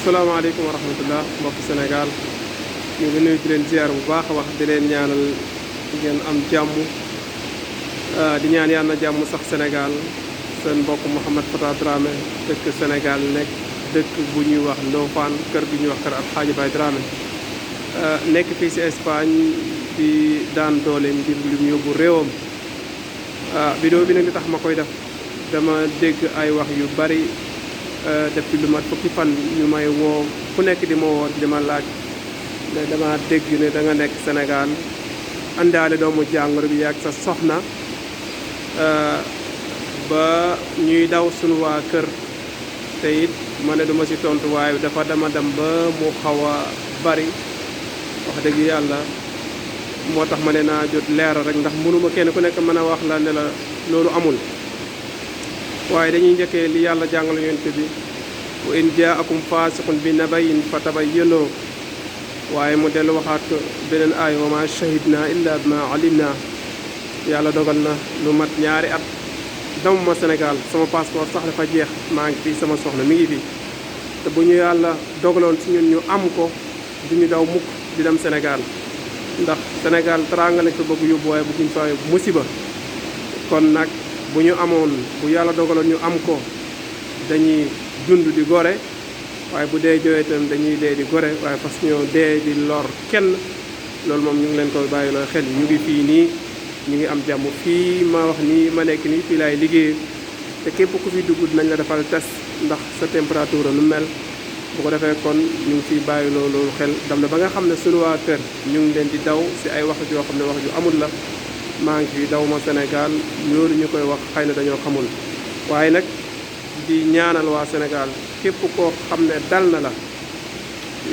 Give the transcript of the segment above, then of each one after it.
asalaamaaleykum wa rahmatullah mbokk Sénégal ñu ngi nuyu di leen ziar bu baax a wax di leen ñaanal ngeen am jàmm di ñaan yàlla na jàmm sax Sénégal seen mbokk Mouhamed Fata Dramé dëkk Sénégal nekk dëkk bu ñuy wax Ndofane kër bi ñuy wax kër Alxaaji Baay Dramé nekk fii si Espagne di daan dooleem ngir lim yóbbu réewam. Vidéo bi nag li tax ma koy def dama dégg ay wax yu bari depuis lu mat fukki fan ñu may woo ku nekk di ma woo di ma laaj ne dama dégg ne da nga nekk Sénégal àndaale doomu jàngoro bi yàgg sa soxna ba ñuy daw sunu waa kër te it ma ne duma si tontu waaye dafa dama dem ba mu xaw a bari wax dëgg yàlla moo tax ma ne naa jot leeral rek ndax mënuma kenn ku nekk mën a wax la ne la loolu amul waaye dañuy njëkkee li yàlla jàngal yonent bi wa in jaakum faasiqun bi nabayin fa tabayyanu waaye mu dellu waxaat ko beneen aay wa ma shahidna illa bima alimna yàlla dogal na lu mat ñaari at damuma Sénégal sama passeport sax dafa jeex maa ngi fii sama soxna mi ngi fii te bu ñu yàlla dogaloon si ñun ñu am ko du ñu daw mukk di dem Sénégal ndax Sénégal teraanga lañ fa bëgg yóbbu waaye bëgguñ fa yóbbu musiba kon nag bu ñu amoon bu yàlla dogaloon ñu am ko dañuy dund di gore waaye bu dee jooy itam dañuy dee di gore waaye parce que ñoo dee di lor kenn loolu moom ñu ngi leen koy bàyyi loo xel ñu ngi fii nii ñu ngi am jàmm fii ma wax nii ma nekk nii fii laay liggéey te képp ku fi dugg dinañ la defal test ndax sa température nu mel bu ko defee kon ñu ngi fiy bàyyi loolu xel dam na ba nga xam ne sunu waa kër ñu ngi leen di daw si ay wax joo xam ne wax ju amul la maa ngi fi daw ma Sénégal loolu ñu koy wax xëy na dañoo xamul waaye nag di ñaanal waa Sénégal képp koo xam ne dal na la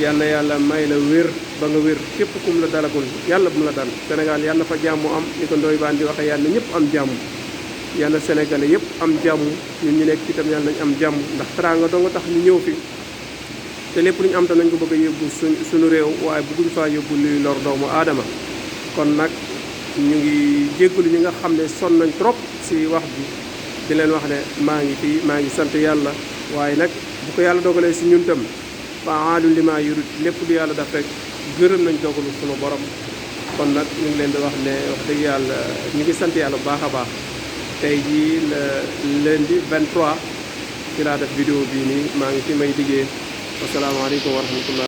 yal na yàlla may la wér ba nga wér képp kum la dalagul yàlla bu mu la dal Sénégal yal na fa jàmm am ni ko Ndoye Bane di waxee yàlla na ñëpp am jàmm yàlla Sénégalais yëpp am jàmm ñun ñu nekk ci itam yàlla nañ am jàmm ndax teraanga doo nga tax ñu ñëw fi te lépp lu ñu am tam nañ ko bëgg a yóbbu suñu réew waaye bëgguñ faa yóbbu luy lor doomu aadama kon nag ñu ngi jéggalu ñi nga xam ne sonn nañ trop si wax bi di leen wax ne maa ngi fii maa ngi sant yàlla waaye nag bu ko yàlla dogalee si ñun tam fa'aalun limaa yurid lépp lu yàlla daf rek gërëm nañ dogalu sunu borom kon nag ñu ngi leen di wax ne wax dëgg yàlla ñu ngi sant yàlla bu baax a baax tey jii le lundi 23 ci laa def vidéo bii nii maa ngi fi may liggéey wasalaamaaleykum wa rahmatullah